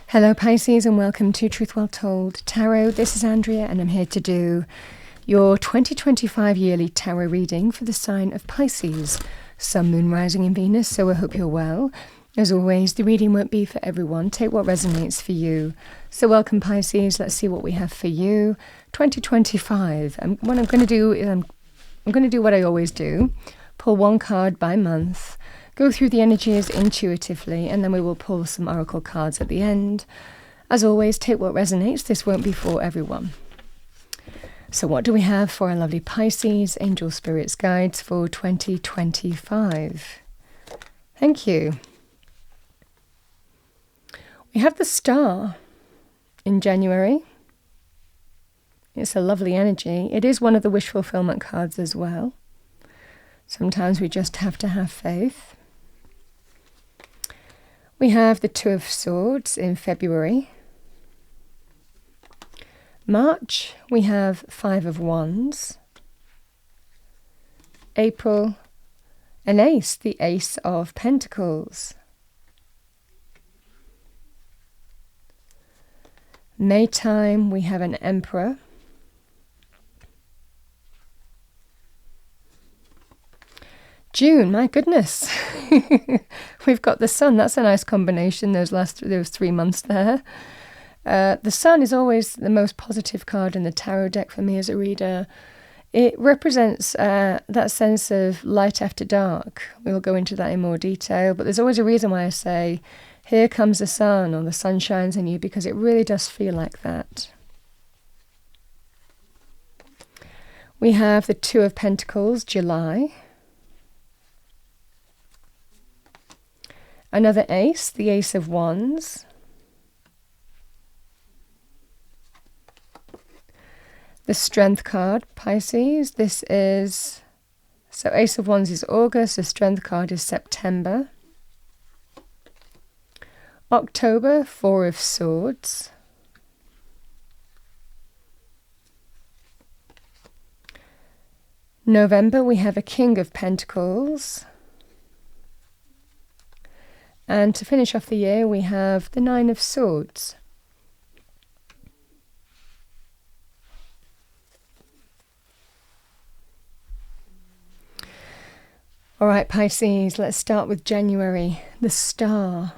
Hello Pisces and welcome to Truth Well Told Tarot. This is Andrea and I'm here to do your 2025 yearly tarot reading for the sign of Pisces, Sun, Moon, Rising and Venus, so I hope you're well. As always, the reading won't be for everyone. Take what resonates for you. So welcome Pisces, let's see what we have for you. 2025. And what I'm going to do is I'm going to do what I always do. Pull one card by month. Go through the energies intuitively, and then we will pull some oracle cards at the end. As always, take what resonates. This won't be for everyone. So what do we have for our lovely Pisces, Angel Spirits Guides for 2025? Thank you. We have the Star in January. It's a lovely energy. It is one of the wish fulfillment cards as well. Sometimes we just have to have faith. We have the Two of Swords in February. March, we have Five of Wands. April, an Ace, the Ace of Pentacles. May time, we have an Emperor. June, my goodness, we've got the Sun. That's a nice combination, those 3 months there. The Sun is always the most positive card in the tarot deck for me as a reader. It represents that sense of light after dark. We will go into that in more detail, but there's always a reason why I say, here comes the sun, or the sun shines on you, because it really does feel like that. We have the Two of Pentacles, July. Another Ace, the Ace of Wands. The Strength card, Pisces. This is, so Ace of Wands is August, the Strength card is September. October, Four of Swords. November, we have a King of Pentacles. And to finish off the year, we have the Nine of Swords. All right, Pisces, let's start with January. The Star.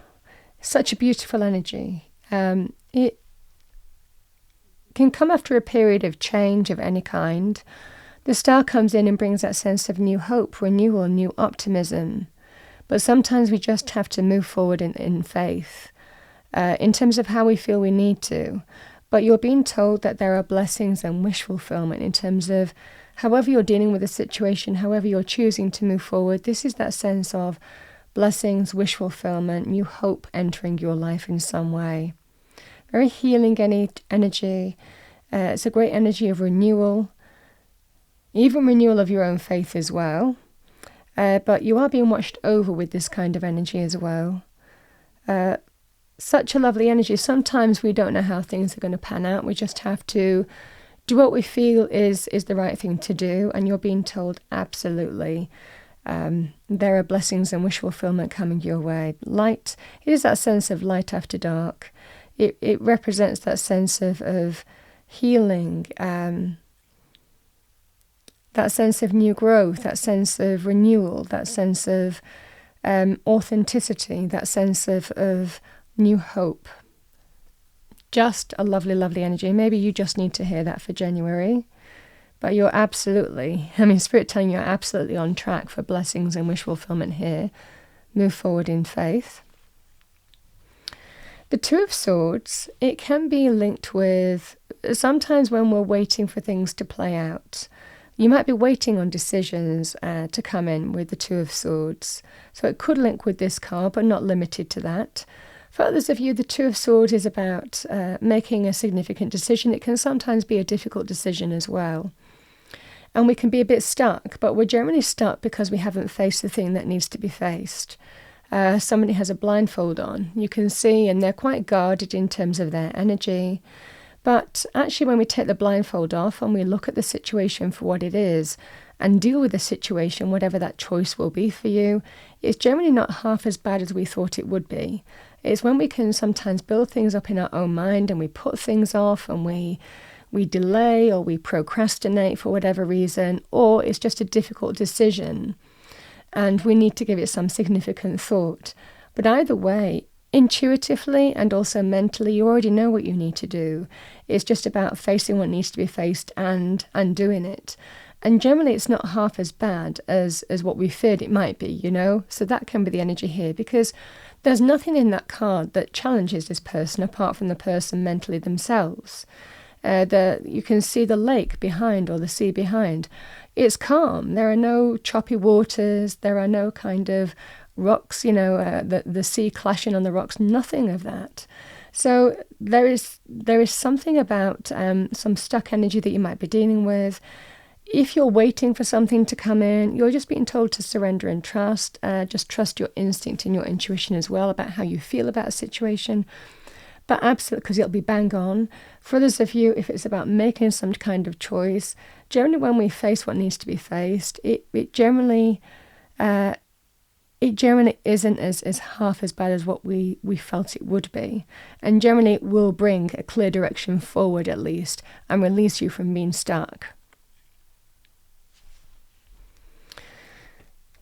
Such a beautiful energy. It can come after a period of change of any kind. The Star comes in and brings that sense of new hope, renewal, new optimism. But sometimes we just have to move forward in faith, in terms of how we feel we need to. But you're being told that there are blessings and wish fulfillment in terms of however you're dealing with the situation, however you're choosing to move forward. This is that sense of blessings, wish fulfillment, new hope entering your life in some way. Very healing energy. It's a great energy of renewal, even renewal of your own faith as well. But you are being watched over with this kind of energy as well. Such a lovely energy. Sometimes we don't know how things are going to pan out. We just have to do what we feel is the right thing to do. And you're being told absolutely there are blessings and wish fulfillment coming your way. Light, it is that sense of light after dark. It represents that sense of healing, that sense of new growth, that sense of renewal, that sense of authenticity, that sense of new hope. Just a lovely, lovely energy. Maybe you just need to hear that for January. But you're absolutely, Spirit telling you you're absolutely on track for blessings and wish fulfillment here. Move forward in faith. The Two of Swords, it can be linked with sometimes when we're waiting for things to play out. You might be waiting on decisions to come in with the Two of Swords. So it could link with this card, but not limited to that. For others of you, the Two of Swords is about making a significant decision. It can sometimes be a difficult decision as well. And we can be a bit stuck, but we're generally stuck because we haven't faced the thing that needs to be faced. Somebody has a blindfold on. You can see, and they're quite guarded in terms of their energy. But actually, when we take the blindfold off and we look at the situation for what it is and deal with the situation, whatever that choice will be for you, it's generally not half as bad as we thought it would be. It's when we can sometimes build things up in our own mind and we put things off and we delay or we procrastinate for whatever reason, or it's just a difficult decision and we need to give it some significant thought. But either way, intuitively and also mentally, you already know what you need to do. It's just about facing what needs to be faced and doing it. And generally, it's not half as bad as what we feared it might be, So that can be the energy here, because there's nothing in that card that challenges this person apart from the person mentally themselves. You can see the lake behind or the sea behind. It's calm. There are no choppy waters. There are no kind of rocks, the sea clashing on the rocks. Nothing of that. So there is something about some stuck energy that you might be dealing with. If you're waiting for something to come in, you're just being told to surrender and trust. Just trust your instinct and your intuition as well about how you feel about a situation. But absolutely, because it'll be bang on. For others of you, if it's about making some kind of choice, generally when we face what needs to be faced, it generally isn't as half as bad as what we felt it would be. And generally it will bring a clear direction forward at least and release you from being stuck.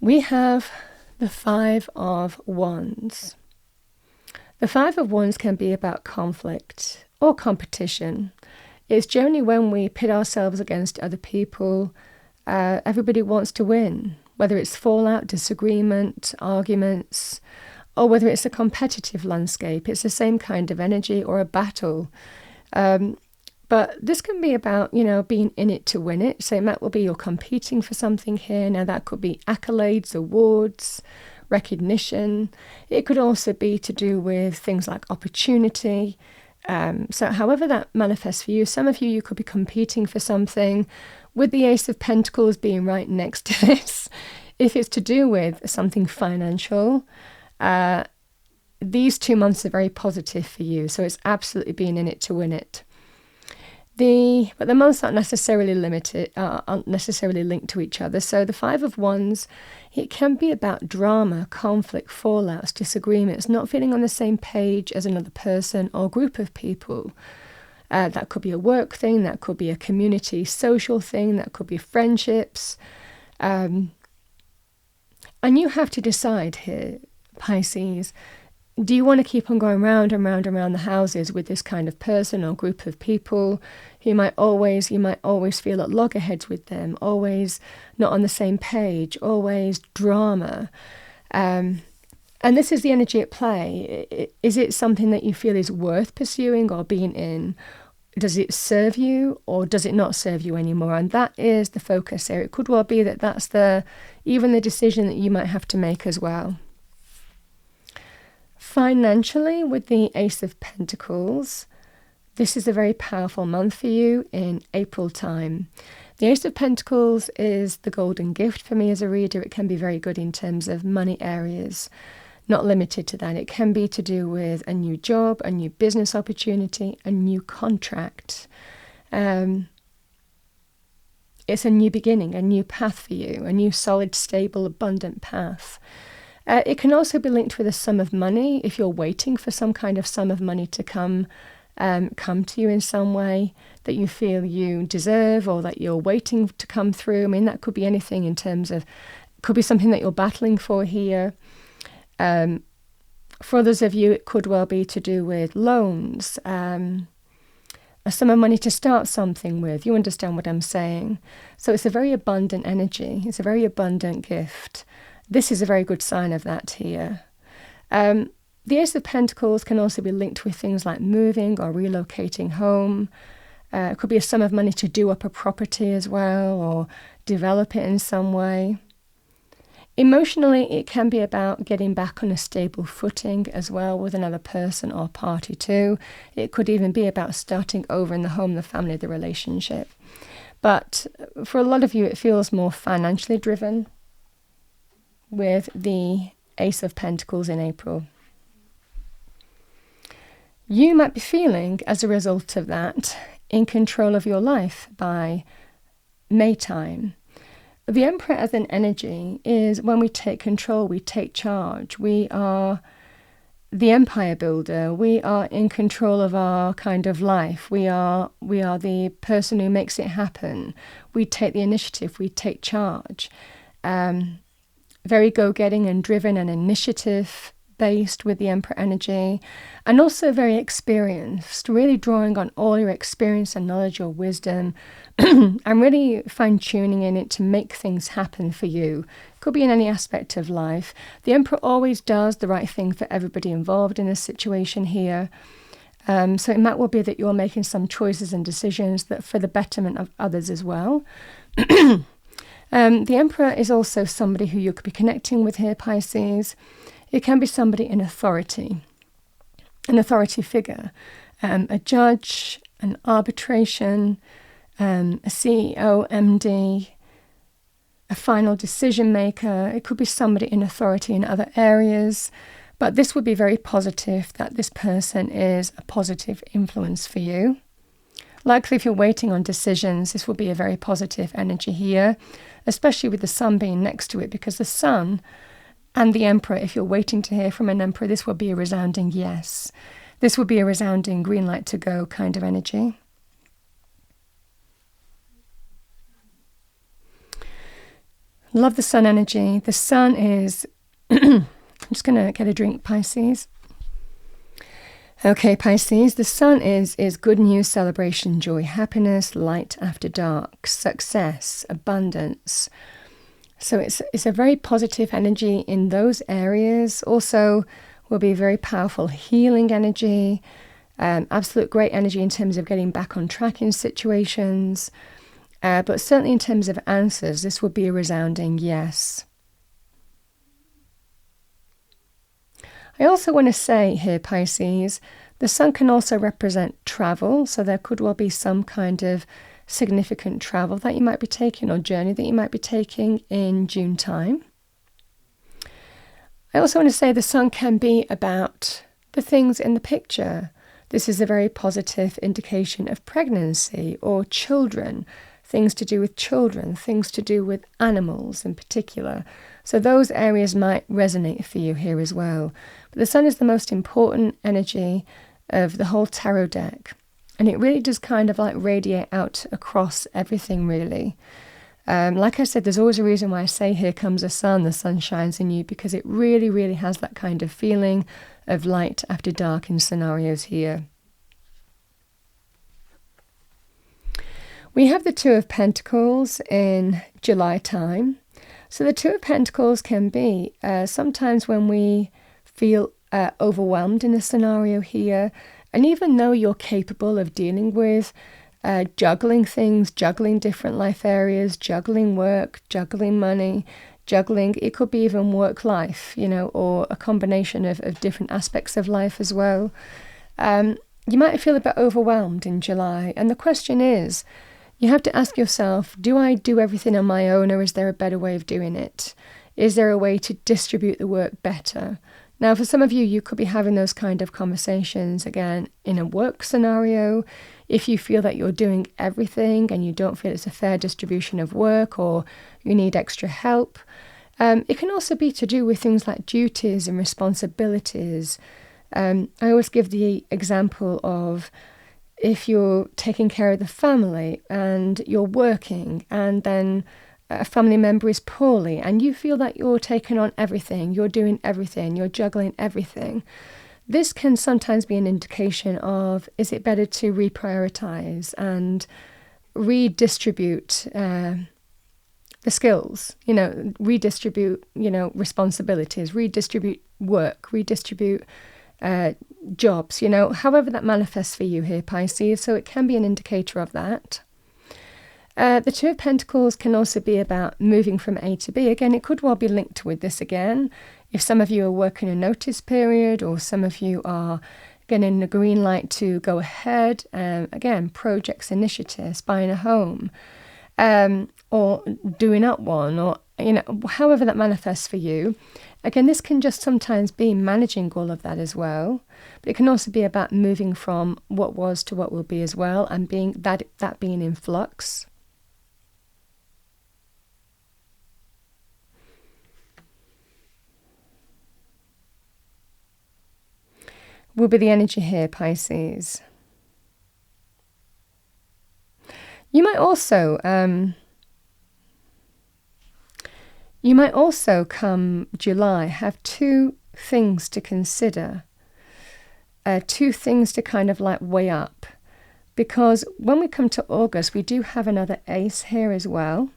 We have the Five of Wands. The Five of Wands can be about conflict or competition. It's generally when we pit ourselves against other people. Everybody wants to win, whether it's fallout, disagreement, arguments, or whether it's a competitive landscape. It's the same kind of energy, or a battle. But this can be about, being in it to win it. So it might well be you're competing for something here. Now that could be accolades, awards, recognition. It could also be to do with things like opportunity. So however that manifests for you, some of you could be competing for something, with the Ace of Pentacles being right next to this. If it's to do with something financial, these 2 months are very positive for you. So it's absolutely being in it to win it. But the months aren't necessarily aren't necessarily linked to each other. So the Five of Wands, it can be about drama, conflict, fallouts, disagreements, not feeling on the same page as another person or group of people. That could be a work thing, that could be a community social thing, that could be friendships. And you have to decide here, Pisces, do you want to keep on going round and round and round the houses with this kind of person or group of people who you might always feel at loggerheads with them, always not on the same page, always drama? And this is the energy at play. Is it something that you feel is worth pursuing or being in? Does it serve you or does it not serve you anymore? And that is the focus here. It could well be that that's even the decision that you might have to make as well. Financially, with the Ace of Pentacles, this is a very powerful month for you in April time. The Ace of Pentacles is the golden gift for me as a reader. It can be very good in terms of money areas, not limited to that. It can be to do with a new job, a new business opportunity, a new contract. It's a new beginning, a new path for you, a new solid, stable, abundant path. It can also be linked with a sum of money if you're waiting for some kind of sum of money to come to you in some way that you feel you deserve or that you're waiting to come through. I mean, that could be anything in terms of, could be something that you're battling for here. For others of you, it could well be to do with loans, a sum of money to start something with. You understand what I'm saying? So it's a very abundant energy. It's a very abundant gift. This is a very good sign of that here. The Ace of Pentacles can also be linked with things like moving or relocating home. It could be a sum of money to do up a property as well or develop it in some way. Emotionally, it can be about getting back on a stable footing as well with another person or party too. It could even be about starting over in the home, the family, the relationship. But for a lot of you, it feels more financially driven with the Ace of Pentacles in April. You might be feeling, as a result of that, in control of your life by May time. The Emperor as an energy is when we take control, we take charge. We are the empire builder. We are in control of our kind of life. We are the person who makes it happen. We take the initiative. We take charge. Very go-getting and driven and initiative based with the Emperor energy, and also very experienced, really drawing on all your experience and knowledge, your wisdom, and really fine-tuning in it to make things happen for you. Could be in any aspect of life. The Emperor always does the right thing for everybody involved in a situation here. So it might well be that you're making some choices and decisions that for the betterment of others as well. The Emperor is also somebody who you could be connecting with here, Pisces. It can be somebody in authority, an authority figure, a judge, an arbitration, a CEO, MD, a final decision maker. It could be somebody in authority in other areas, but this would be very positive that this person is a positive influence for you. Likely if you're waiting on decisions, this will be a very positive energy here, especially with the sun being next to it, because the sun and the Emperor, if you're waiting to hear from an Emperor, this will be a resounding yes. This will be a resounding green light to go kind of energy. Love the sun energy. The sun is... I'm just going to get a drink, Pisces. Okay, Pisces, the sun is good news, celebration, joy, happiness, light after dark, success, abundance. So it's a very positive energy in those areas. Also will be very powerful healing energy, absolute great energy in terms of getting back on track in situations. But certainly in terms of answers, this will be a resounding yes. I also want to say here, Pisces, the sun can also represent travel. So there could well be some kind of significant travel that you might be taking or journey that you might be taking in June time. I also want to say the sun can be about the things in the picture. This is a very positive indication of pregnancy or children, things to do with children, things to do with animals in particular. So those areas might resonate for you here as well. But the sun is the most important energy of the whole tarot deck. And it really does kind of like radiate out across everything, really. Like I said, there's always a reason why I say here comes the sun shines in you, because it really, really has that kind of feeling of light after dark in scenarios here. We have the Two of Pentacles in July time. So the Two of Pentacles can be sometimes when we feel overwhelmed in a scenario here. And even though you're capable of dealing with juggling things, juggling different life areas, juggling work, juggling money, it could be even work life, or a combination of different aspects of life as well. You might feel a bit overwhelmed in July. And the question is, you have to ask yourself, do I do everything on my own, or is there a better way of doing it? Is there a way to distribute the work better? Now, for some of you, you could be having those kind of conversations, again, in a work scenario. If you feel that you're doing everything and you don't feel it's a fair distribution of work, or you need extra help. It can also be to do with things like duties and responsibilities. I always give the example of if you're taking care of the family and you're working, and then a family member is poorly and you feel that you're taking on everything, you're doing everything, you're juggling everything. This can sometimes be an indication of, is it better to reprioritize and redistribute the skills, redistribute, responsibilities, redistribute work, redistribute jobs, however that manifests for you here, Pisces. So it can be an indicator of that. The Two of Pentacles can also be about moving from A to B. Again, it could well be linked with this again. If some of you are working a notice period, or some of you are getting a green light to go ahead, again, projects, initiatives, buying a home, or doing up one, or, however that manifests for you. Again, this can just sometimes be managing all of that as well. But it can also be about moving from what was to what will be as well, and being that being in flux. will be the energy here, Pisces. You might also come July have two things to consider, two things to kind of like weigh up, because when we come to August, we do have another ace here as well.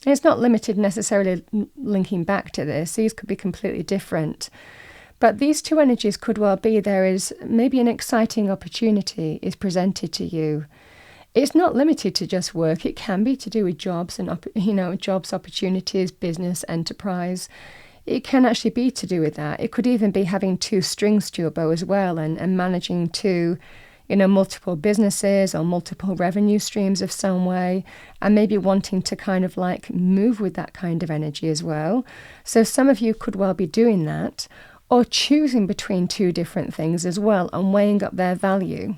And it's not limited necessarily linking back to this. These could be completely different. But these two energies could well be there is maybe an exciting opportunity is presented to you. It's not limited to just work. It can be to do with jobs and, jobs, opportunities, business, enterprise. It can actually be to do with that. It could even be having two strings to your bow as well and managing to, multiple businesses or multiple revenue streams of some way, and maybe wanting to kind of like move with that kind of energy as well. So some of you could well be doing that, or choosing between two different things as well and weighing up their value.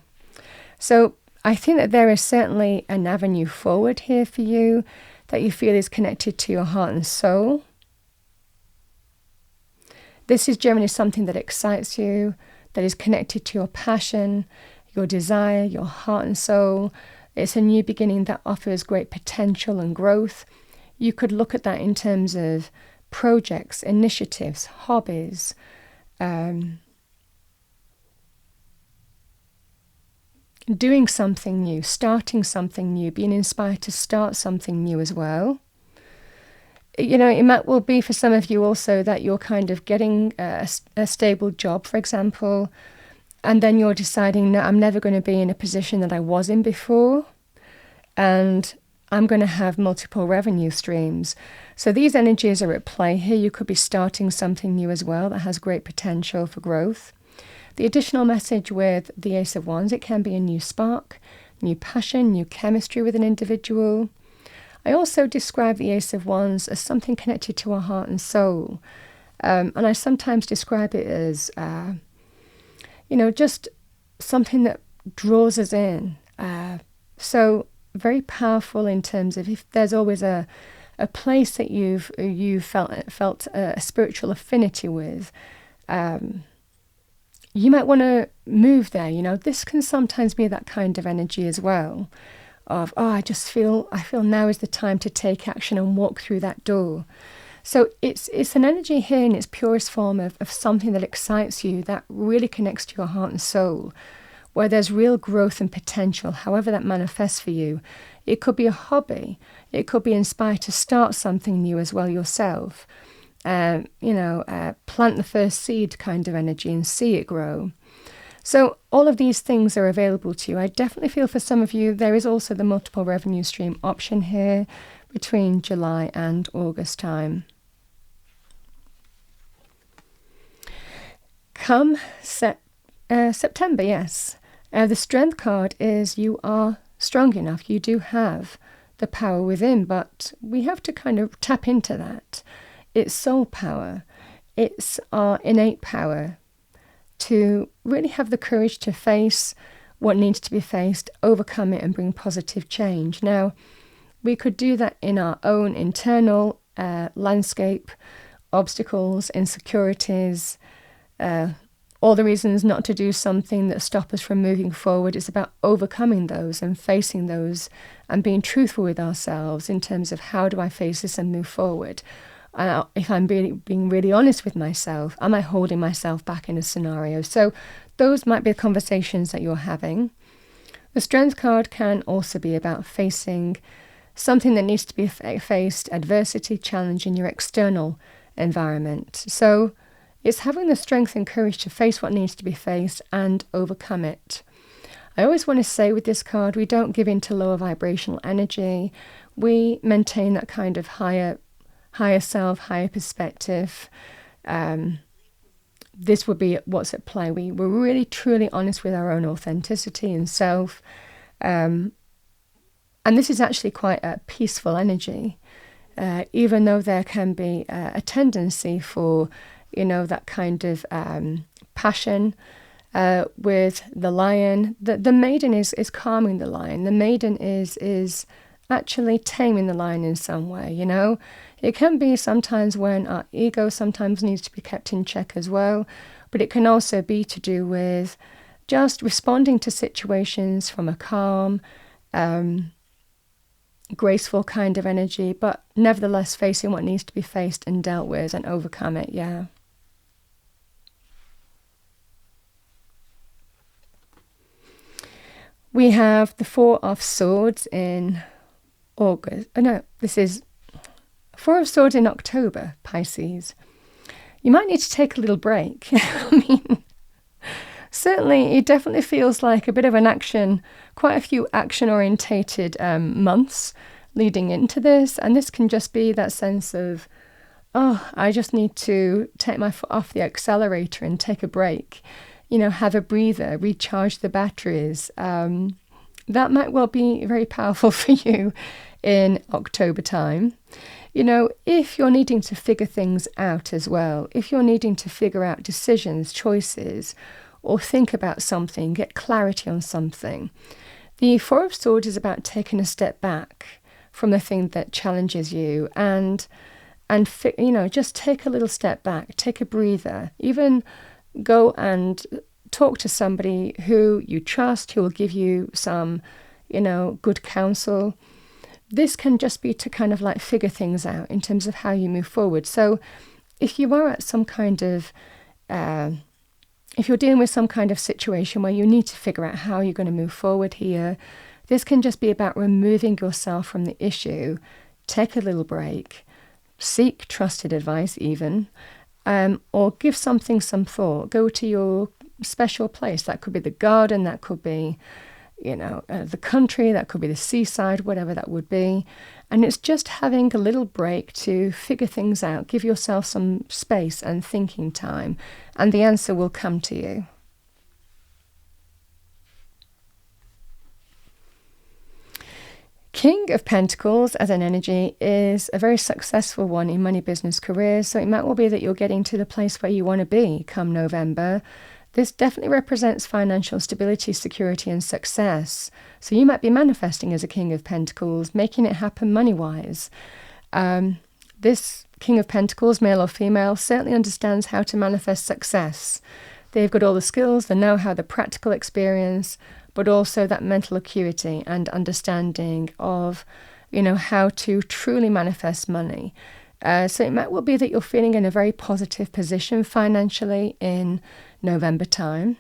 So I think that there is certainly an avenue forward here for you that you feel is connected to your heart and soul. This is generally something that excites you, that is connected to your passion, your desire, your heart and soul. It's a new beginning that offers great potential and growth. You could look at that in terms of projects, initiatives, hobbies, doing something new, starting something new, being inspired to start something new as well. It might well be for some of you also that you're kind of getting a stable job, for example, and then you're deciding, no, I'm never going to be in a position that I was in before, and I'm going to have multiple revenue streams. So these energies are at play here. You could be starting something new as well that has great potential for growth. The additional message with the Ace of Wands, it can be a new spark, new passion, new chemistry with an individual. I also describe the Ace of Wands as something connected to our heart and soul. And I sometimes describe it as, just something that draws us in. So very powerful in terms of if there's always a place that you've felt a spiritual affinity with, you might want to move there. This can sometimes be that kind of energy as well. Of, I feel now is the time to take action and walk through that door. So it's an energy here in its purest form of something that excites you, that really connects to your heart and soul, where there's real growth and potential, however that manifests for you. It could be a hobby. It could be inspired to start something new as well yourself. Plant the first seed kind of energy and see it grow. So all of these things are available to you. I definitely feel for some of you, there is also the multiple revenue stream option here between July and August time. Come September, yes. The strength card is you are strong enough. You do have the power within, but we have to kind of tap into that. It's soul power. It's our innate power to really have the courage to face what needs to be faced, overcome it and bring positive change. Now, we could do that in our own internal landscape, obstacles, insecurities, all the reasons not to do something that stop us from moving forward. It's about overcoming those and facing those and being truthful with ourselves in terms of how do I face this and move forward. If I'm being really honest with myself, am I holding myself back in a scenario? So those might be conversations that you're having. The Strength card can also be about facing something that needs to be faced, adversity, challenge in your external environment. So it's having the strength and courage to face what needs to be faced and overcome it. I always want to say with this card, we don't give in to lower vibrational energy. We maintain that kind of higher self, higher perspective. This would be what's at play. We're really truly honest with our own authenticity and self. And this is actually quite a peaceful energy, even though there can be a tendency for, that kind of passion with the lion. The maiden is calming the lion. The maiden is actually taming the lion in some way, It can be sometimes when our ego sometimes needs to be kept in check as well, but it can also be to do with just responding to situations from a calm, graceful kind of energy, but nevertheless facing what needs to be faced and dealt with and overcome it, yeah. We have the Four of Swords in August. Oh, no, this is Four of Swords in October, Pisces. You might need to take a little break. I mean, certainly it definitely feels like a bit of an action, quite a few action-orientated months leading into this. And this can just be that sense of, oh, I just need to take my foot off the accelerator and take a break. Have a breather, recharge the batteries. That might well be very powerful for you in October time. If you're needing to figure things out as well, if you're needing to figure out decisions, choices, or think about something, get clarity on something, the Four of Swords is about taking a step back from the thing that challenges you and just take a little step back, take a breather, even go and talk to somebody who you trust, who will give you some, good counsel. This can just be to kind of like figure things out in terms of how you move forward. So if you are at some kind of, if you're dealing with some kind of situation where you need to figure out how you're going to move forward here, this can just be about removing yourself from the issue, take a little break, seek trusted advice even, or give something some thought. Go to your special place. That could be the garden, that could be, the country, that could be the seaside, whatever that would be. And it's just having a little break to figure things out, give yourself some space and thinking time, and the answer will come to you. King of Pentacles as an energy is a very successful one in money, business, career. So it might well be that you're getting to the place where you want to be come November. This definitely represents financial stability, security, and success. So you might be manifesting as a King of Pentacles, making it happen money-wise. This King of Pentacles, male or female, certainly understands how to manifest success. They've got all the skills, the know-how, the practical experience, but also that mental acuity and understanding of, how to truly manifest money. So it might well be that you're feeling in a very positive position financially in November time.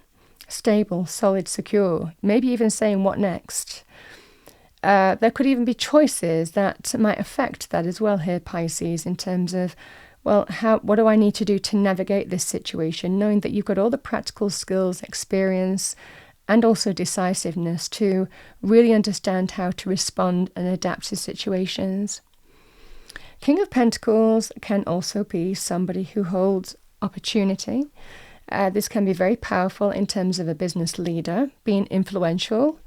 Stable, solid, secure, maybe even saying what next. There could even be choices that might affect that as well here, Pisces, in terms of, what do I need to do to navigate this situation, knowing that you've got all the practical skills, experience, and also decisiveness to really understand how to respond and adapt to situations. King of Pentacles can also be somebody who holds opportunity. This can be very powerful in terms of a business leader, being influential.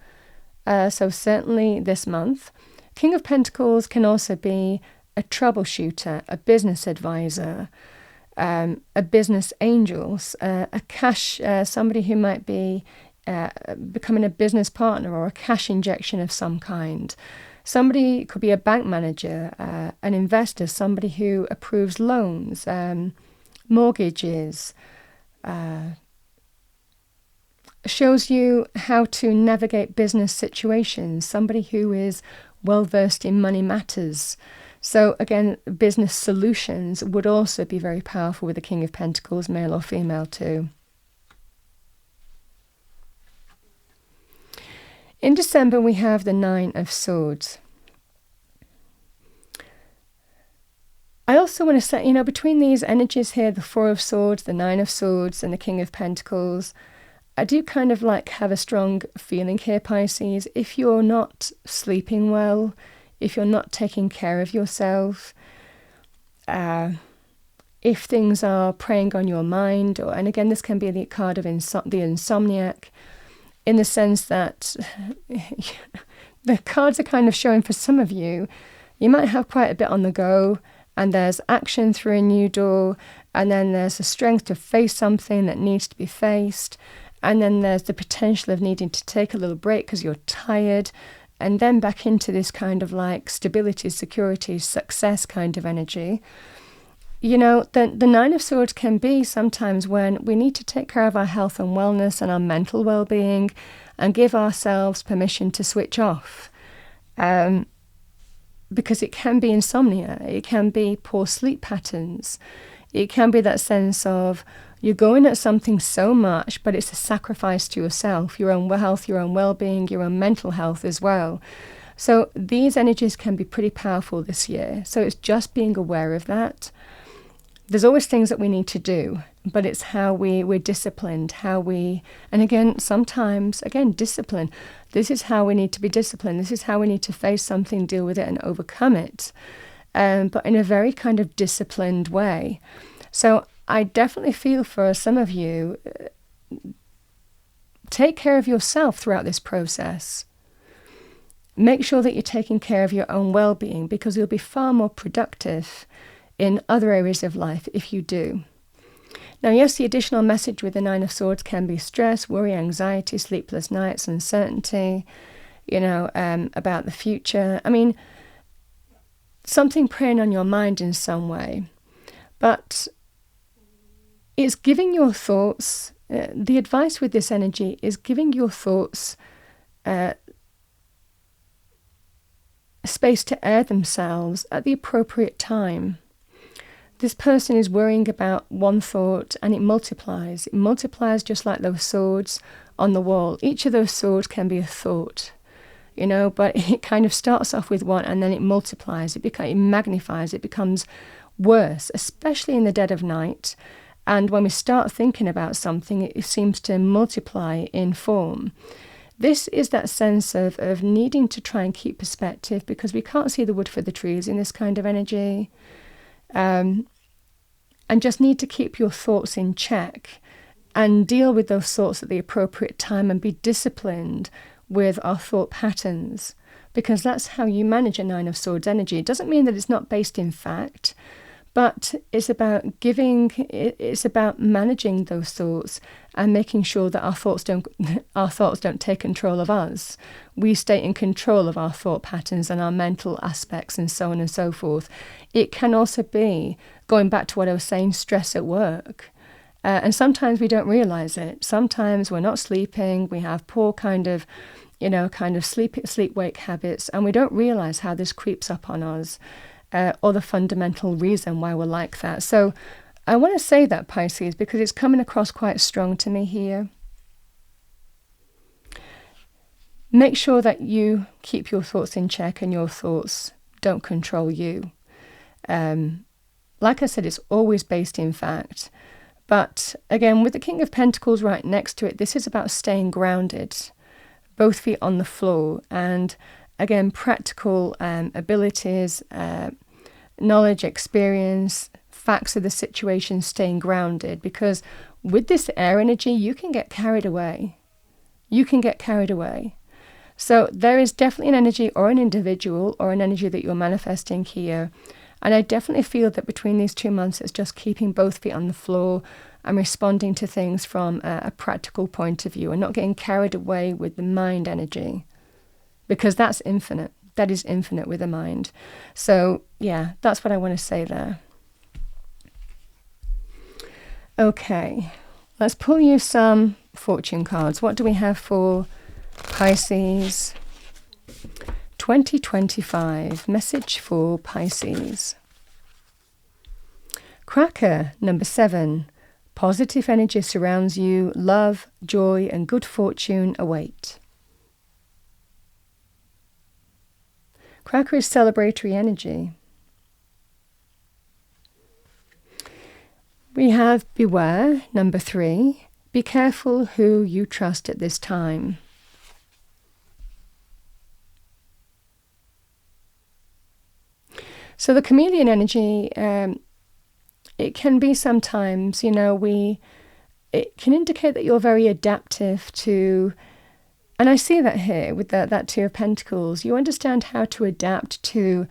So certainly this month. King of Pentacles can also be a troubleshooter, a business advisor, a business angel, a cash, somebody who might be becoming a business partner or a cash injection of some kind. Somebody could be a bank manager, an investor, somebody who approves loans, mortgages, shows you how to navigate business situations, somebody who is well versed in money matters. So again, business solutions would also be very powerful with the King of Pentacles, male or female too. In December, we have the Nine of Swords. I also want to say, between these energies here, the Four of Swords, the Nine of Swords, and the King of Pentacles, I do kind of have a strong feeling here, Pisces. If you're not sleeping well, if you're not taking care of yourself, if things are preying on your mind, and again, this can be the card of the insomniac, in the sense that the cards are kind of showing for some of you, you might have quite a bit on the go, and there's action through a new door, and then there's the strength to face something that needs to be faced, and then there's the potential of needing to take a little break because you're tired, and then back into this kind of stability, security, success kind of energy. the Nine of Swords can be sometimes when we need to take care of our health and wellness and our mental well-being and give ourselves permission to switch off. Because it can be insomnia, it can be poor sleep patterns, it can be that sense of you're going at something so much, but it's a sacrifice to yourself, your own health, your own well-being, your own mental health as well. So these energies can be pretty powerful this year. So it's just being aware of that. There's always things that we need to do, but it's how we're disciplined, and again, sometimes, discipline. This is how we need to be disciplined. This is how we need to face something, deal with it, and overcome it, but in a very kind of disciplined way. So I definitely feel for some of you, take care of yourself throughout this process. Make sure that you're taking care of your own well-being, because you'll be far more productive in other areas of life if you do. Now, yes, the additional message with the Nine of Swords can be stress, worry, anxiety, sleepless nights, uncertainty, about the future. I mean, something preying on your mind in some way. But it's giving your thoughts, the advice with this energy is giving your thoughts space to air themselves at the appropriate time. This person is worrying about one thought and it multiplies. It multiplies just like those swords on the wall. Each of those swords can be a thought, but it kind of starts off with one and then it multiplies. It magnifies. It becomes worse, especially in the dead of night. And when we start thinking about something, it seems to multiply in form. This is that sense of needing to try and keep perspective, because we can't see the wood for the trees in this kind of energy. And just need to keep your thoughts in check and deal with those thoughts at the appropriate time and be disciplined with our thought patterns, because that's how you manage a Nine of Swords energy. It doesn't mean that it's not based in fact, but it's about managing those thoughts and making sure that our thoughts don't take control of us. We stay in control of our thought patterns and our mental aspects and so on and so forth. It can also be, going back to what I was saying, stress at work. And sometimes we don't realize it. Sometimes we're not sleeping. We have poor kind of sleep-wake habits, and we don't realize how this creeps up on us. Or the fundamental reason why we're like that. So I want to say that, Pisces, because it's coming across quite strong to me here. Make sure that you keep your thoughts in check and your thoughts don't control you. Like I said, it's always based in fact. But again, with the King of Pentacles right next to it, this is about staying grounded, both feet on the floor, and again, practical abilities, knowledge, experience, facts of the situation, staying grounded. Because with this air energy, you can get carried away. So there is definitely an energy or an individual or an energy that you're manifesting here. And I definitely feel that between these 2 months, it's just keeping both feet on the floor and responding to things from a practical point of view and not getting carried away with the mind energy. Because that's infinite. That is infinite with the mind. So, yeah, that's what I want to say there. Okay, let's pull you some fortune cards. What do we have for Pisces 2025? Message for Pisces. Cracker, number 7. Positive energy surrounds you. Love, joy, and good fortune await. Cracker is celebratory energy. We have beware, number 3. Be careful who you trust at this time. So the chameleon energy, it can be sometimes, it can indicate that you're very adaptive to. And I see that here with that Two of Pentacles. You understand how to adapt to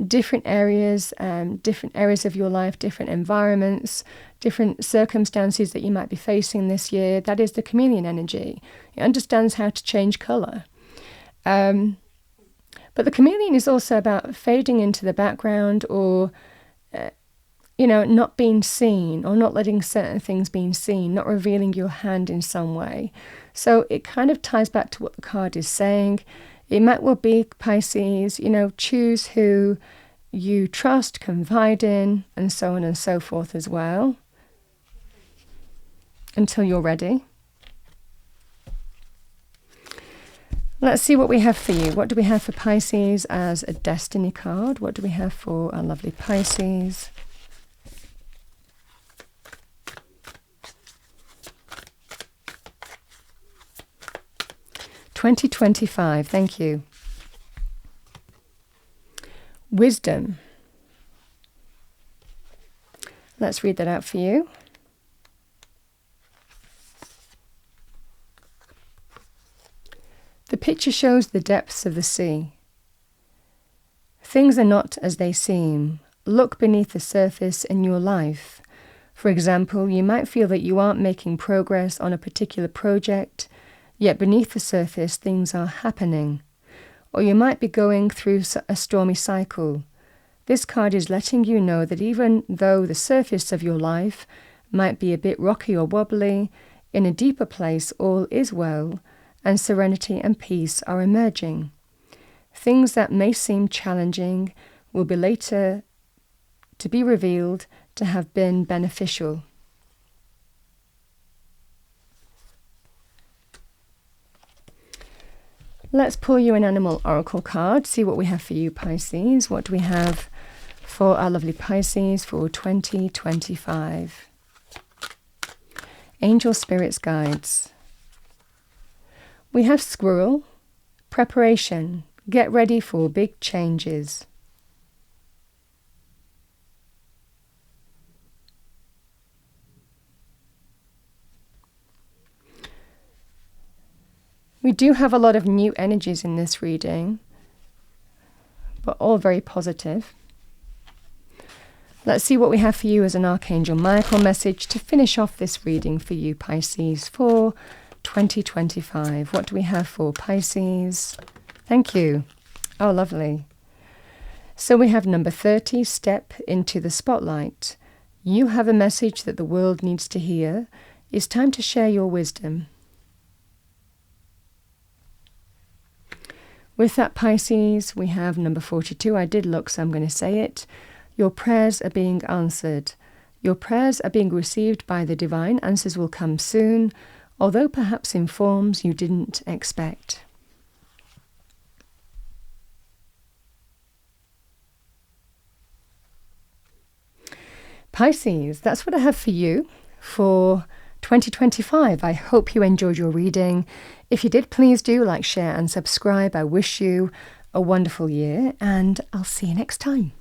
different areas of your life, different environments, different circumstances that you might be facing this year. That is the chameleon energy. It understands how to change colour. But the chameleon is also about fading into the background or not being seen or not letting certain things being seen, not revealing your hand in some way. So it kind of ties back to what the card is saying. It might well be, Pisces, choose who you trust, confide in, and so on and so forth as well, until you're ready. Let's see what we have for you. What do we have for Pisces as a destiny card? What do we have for our lovely Pisces? (2025), thank you. Wisdom. Let's read that out for you. The picture shows the depths of the sea. Things are not as they seem. Look beneath the surface in your life. For example, you might feel that you aren't making progress on a particular project, yet beneath the surface things are happening. Or you might be going through a stormy cycle. This card is letting you know that even though the surface of your life might be a bit rocky or wobbly, in a deeper place all is well, and serenity and peace are emerging. Things that may seem challenging will be later to be revealed to have been beneficial. Let's pull you an animal oracle card, see what we have for you, Pisces. What do we have for our lovely Pisces for 2025? Angel Spirits Guides. We have Squirrel, preparation, get ready for big changes. We do have a lot of new energies in this reading, but all very positive. Let's see what we have for you as an Archangel Michael message to finish off this reading for you, Pisces, for 2025. What do we have for Pisces? Thank you. Oh, lovely. So we have number 30, step into the spotlight. You have a message that the world needs to hear. It's time to share your wisdom. With that, Pisces, we have number 42. I did look, so I'm going to say it. Your prayers are being answered. Your prayers are being received by the divine. Answers will come soon, although perhaps in forms you didn't expect. Pisces, that's what I have for you for 2025. I hope you enjoyed your reading. If you did, please do like, share and subscribe. I wish you a wonderful year, and I'll see you next time.